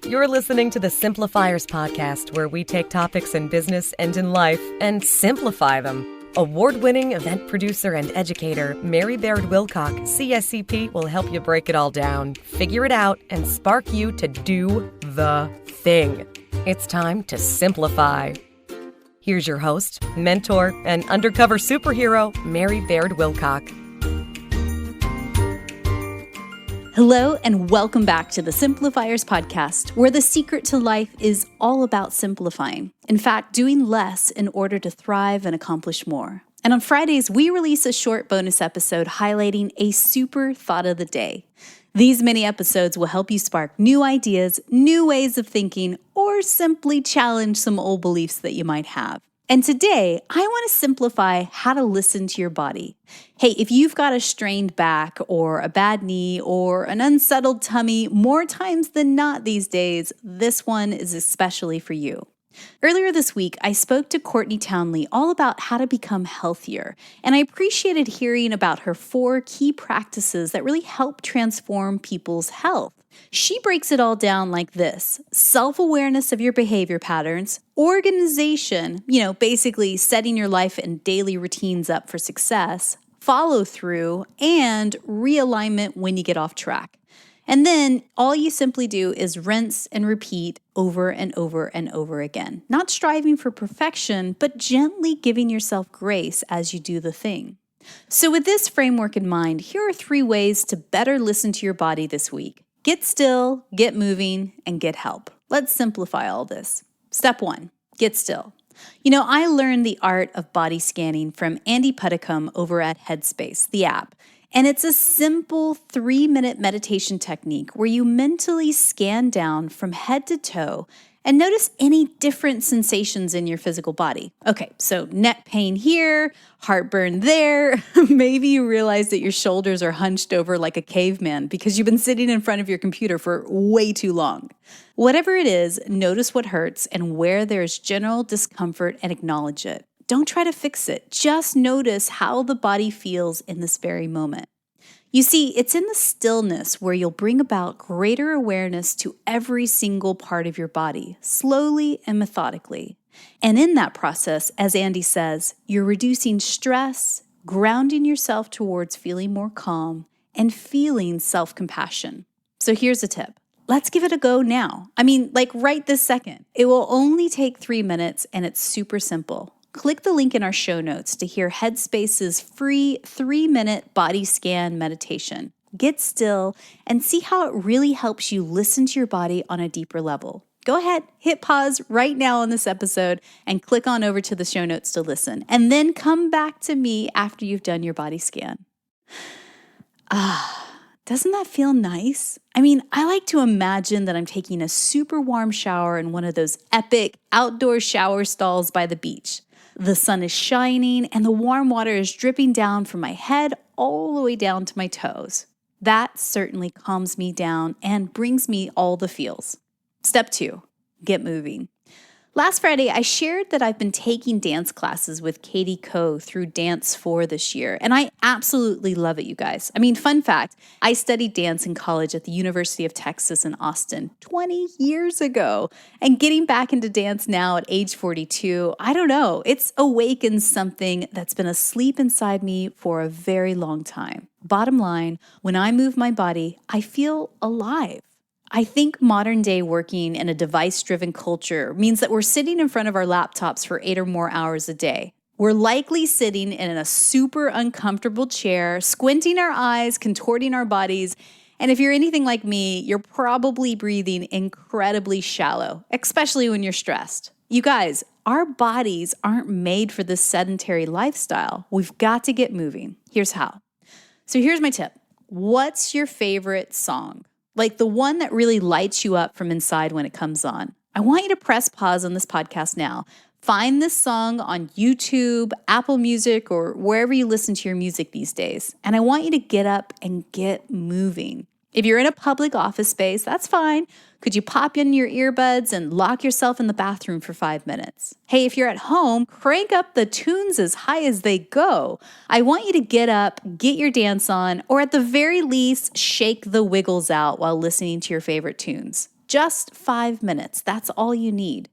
You're listening to the Simplifiers podcast, where we take topics in business and in life and simplify them. Award-winning event producer and educator Mary Baird-Wilcock, CSEP, will help you break it all down, figure it out, and spark you to do the thing. It's time to simplify. Here's your host, mentor, and undercover superhero, Mary Baird-Wilcock. Hello, and welcome back to the Simplifiers podcast, where the secret to life is all about simplifying. In fact, doing less in order to thrive and accomplish more. And on Fridays, we release a short bonus episode highlighting a super thought of the day. These mini episodes will help you spark new ideas, new ways of thinking, or simply challenge some old beliefs that you might have. And today, I want to simplify how to listen to your body. Hey, if you've got a strained back or a bad knee or an unsettled tummy, more times than not these days, this one is especially for you. Earlier this week, I spoke to Courtney Townley all about how to become healthier, and I appreciated hearing about her 4 key practices that really help transform people's health. She breaks it all down like this: self-awareness of your behavior patterns, organization, basically setting your life and daily routines up for success, follow through, and realignment when you get off track. And then all you simply do is rinse and repeat over and over and over again, not striving for perfection, but gently giving yourself grace as you do the thing. So with this framework in mind, here are 3 ways to better listen to your body this week. Get still, get moving, and get help. Let's simplify all this. Step 1, get still. I learned the art of body scanning from Andy Puddicombe over at Headspace, the app. And it's a simple 3-minute meditation technique where you mentally scan down from head to toe and notice any different sensations in your physical body. Okay, so neck pain here, heartburn there. Maybe you realize that your shoulders are hunched over like a caveman because you've been sitting in front of your computer for way too long. Whatever it is, notice what hurts and where there's general discomfort and acknowledge it. Don't try to fix it. Just notice how the body feels in this very moment. You see, it's in the stillness where you'll bring about greater awareness to every single part of your body, slowly and methodically. And in that process, as Andy says, you're reducing stress, grounding yourself towards feeling more calm, and feeling self-compassion. So here's a tip. Let's give it a go now. Right this second. It will only take 3 minutes, and it's super simple. Click the link in our show notes to hear Headspace's free 3-minute body scan meditation. Get still and see how it really helps you listen to your body on a deeper level. Go ahead, hit pause right now on this episode and click on over to the show notes to listen. And then come back to me after you've done your body scan. Doesn't that feel nice? I like to imagine that I'm taking a super warm shower in one of those epic outdoor shower stalls by the beach. The sun is shining and the warm water is dripping down from my head all the way down to my toes. That certainly calms me down and brings me all the feels. Step 2, get moving. Last Friday, I shared that I've been taking dance classes with Katie Coe through Dance 4 this year, and I absolutely love it, you guys. Fun fact, I studied dance in college at the University of Texas in Austin 20 years ago, and getting back into dance now at age 42, I don't know, it's awakened something that's been asleep inside me for a very long time. Bottom line, when I move my body, I feel alive. I think modern day working in a device-driven culture means that we're sitting in front of our laptops for 8 or more hours a day. We're likely sitting in a super uncomfortable chair, squinting our eyes, contorting our bodies, and if you're anything like me, you're probably breathing incredibly shallow, especially when you're stressed. You guys, our bodies aren't made for this sedentary lifestyle. We've got to get moving. Here's how. So here's my tip. What's your favorite song? Like the one that really lights you up from inside when it comes on. I want you to press pause on this podcast now. Find this song on YouTube, Apple Music, or wherever you listen to your music these days. And I want you to get up and get moving. If you're in a public office space, that's fine. Could you pop in your earbuds and lock yourself in the bathroom for 5 minutes? Hey, if you're at home, crank up the tunes as high as they go. I want you to get up, get your dance on, or at the very least, shake the wiggles out while listening to your favorite tunes. Just 5 minutes. That's all you need.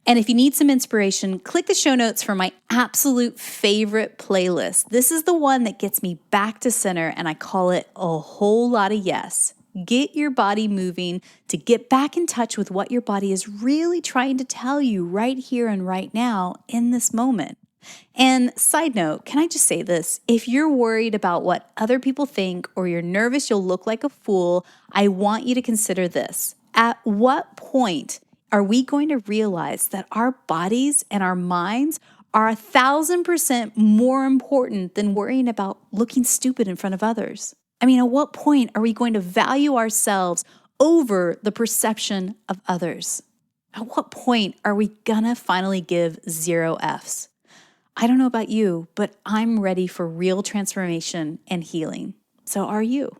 And if you need some inspiration, click the show notes for my absolute favorite playlist. This is the one that gets me back to center, and I call it A Whole Lot of Yes. Get your body moving to get back in touch with what your body is really trying to tell you right here and right now in this moment. And side note, can I just say this? If you're worried about what other people think or you're nervous you'll look like a fool, I want you to consider this. At what point are we going to realize that our bodies and our minds are 1,000% more important than worrying about looking stupid in front of others? I mean, at what point are we going to value ourselves over the perception of others? At what point are we gonna finally give 0 Fs? I don't know about you, but I'm ready for real transformation and healing. So are you?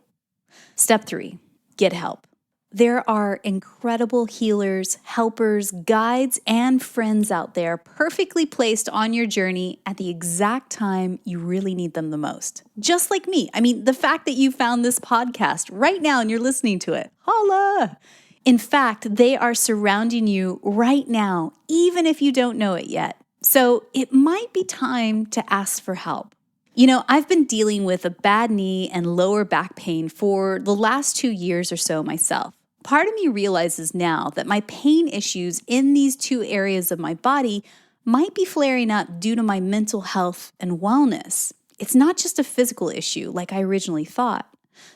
Step 3, get help. There are incredible healers, helpers, guides, and friends out there perfectly placed on your journey at the exact time you really need them the most. Just like me. I mean, the fact that you found this podcast right now and you're listening to it, holla! In fact, they are surrounding you right now, even if you don't know it yet. So it might be time to ask for help. You know, I've been dealing with a bad knee and lower back pain for the last 2 years or so myself. Part of me realizes now that my pain issues in these 2 areas of my body might be flaring up due to my mental health and wellness. It's not just a physical issue like I originally thought.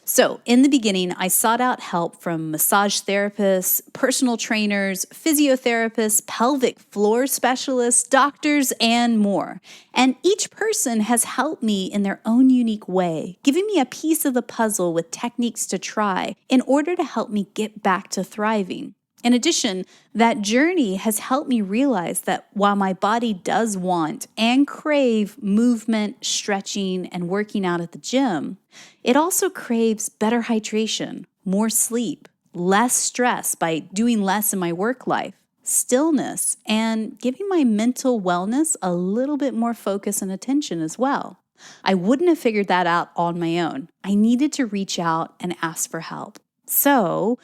So in the beginning, I sought out help from massage therapists, personal trainers, physiotherapists, pelvic floor specialists, doctors, and more. And each person has helped me in their own unique way, giving me a piece of the puzzle with techniques to try in order to help me get back to thriving. In addition, that journey has helped me realize that while my body does want and crave movement, stretching, and working out at the gym, it also craves better hydration, more sleep, less stress by doing less in my work life, stillness, and giving my mental wellness a little bit more focus and attention as well. I wouldn't have figured that out on my own. I needed to reach out and ask for help. So,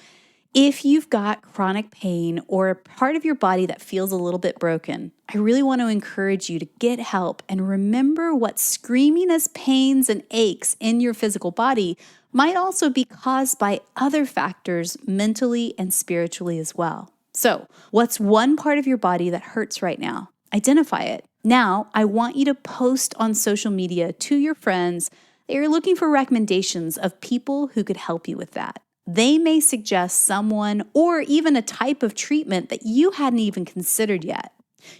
if you've got chronic pain or a part of your body that feels a little bit broken, I really want to encourage you to get help and remember what screaming as pains and aches in your physical body might also be caused by other factors mentally and spiritually as well. So, what's one part of your body that hurts right now? Identify it. Now, I want you to post on social media to your friends that you're looking for recommendations of people who could help you with that. They may suggest someone or even a type of treatment that you hadn't even considered yet.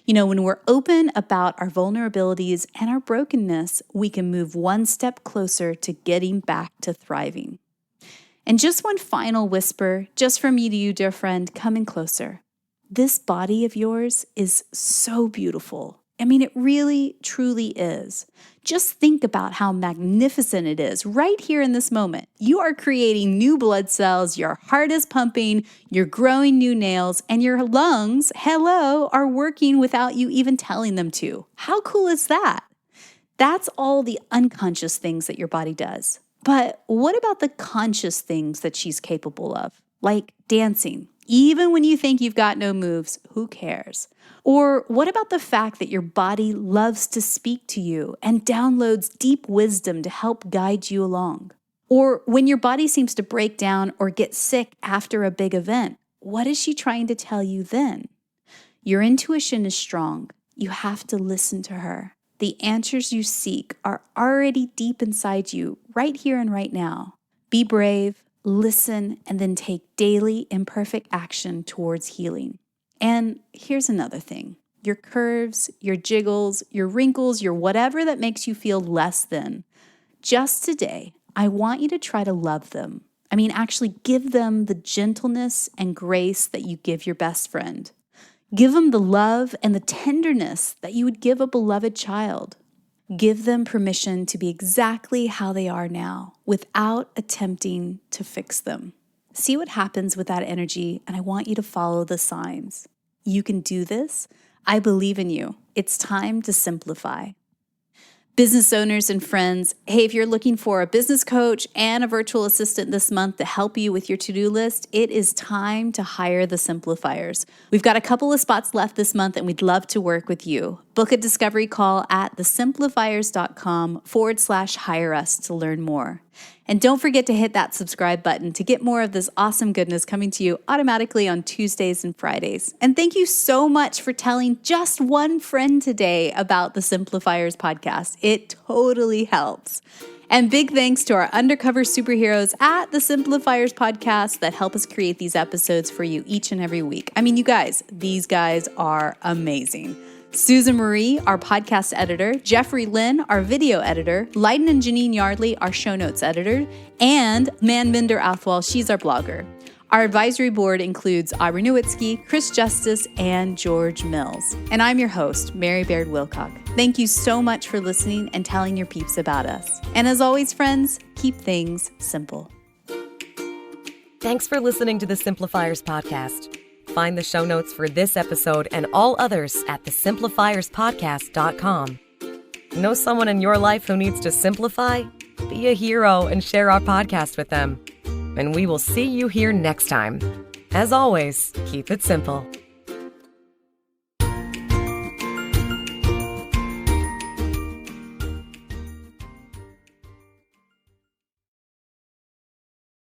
You know, when we're open about our vulnerabilities and our brokenness, we can move one step closer to getting back to thriving. And just one final whisper, just from me to you, dear friend, coming closer. This body of yours is so beautiful. I mean, it really, truly is. Just think about how magnificent it is right here in this moment. You are creating new blood cells, your heart is pumping, you're growing new nails, and your lungs, are working without you even telling them to. How cool is that? That's all the unconscious things that your body does. But what about the conscious things that she's capable of? Like dancing. Even when you think you've got no moves, who cares? Or what about the fact that your body loves to speak to you and downloads deep wisdom to help guide you along? Or when your body seems to break down or get sick after a big event, what is she trying to tell you then? Your intuition is strong. You have to listen to her. The answers you seek are already deep inside you, right here and right now. Be brave, listen, and then take daily imperfect action towards healing. And here's another thing. Your curves, your jiggles, your wrinkles, your whatever that makes you feel less than. Just today, I want you to try to love them. I mean, actually give them the gentleness and grace that you give your best friend. Give them the love and the tenderness that you would give a beloved child. Give them permission to be exactly how they are now without attempting to fix them. See what happens with that energy, and I want you to follow the signs. You can do this. I believe in you. It's time to simplify. Business owners and friends, hey, if you're looking for a business coach and a virtual assistant this month to help you with your to-do list, it is time to hire the Simplifiers. We've got a couple of spots left this month and we'd love to work with you. Book a discovery call at thesimplifiers.com/hire us to learn more. And don't forget to hit that subscribe button to get more of this awesome goodness coming to you automatically on Tuesdays and Fridays. And thank you so much for telling just one friend today about the Simplifiers podcast. It totally helps. And big thanks to our undercover superheroes at the Simplifiers podcast that help us create these episodes for you each and every week. I mean, you guys, these guys are amazing. Susan Marie, our podcast editor, Jeffrey Lynn, our video editor, Leiden and Janine Yardley, our show notes editor, and Manminder Athwal, she's our blogger. Our advisory board includes Aubrey Nowitzki, Chris Justice, and George Mills. And I'm your host, Mary Baird-Wilcock. Thank you so much for listening and telling your peeps about us. And as always, friends, keep things simple. Thanks for listening to the Simplifiers podcast. Find the show notes for this episode and all others at thesimplifierspodcast.com. Know someone in your life who needs to simplify? Be a hero and share our podcast with them. And we will see you here next time. As always, keep it simple.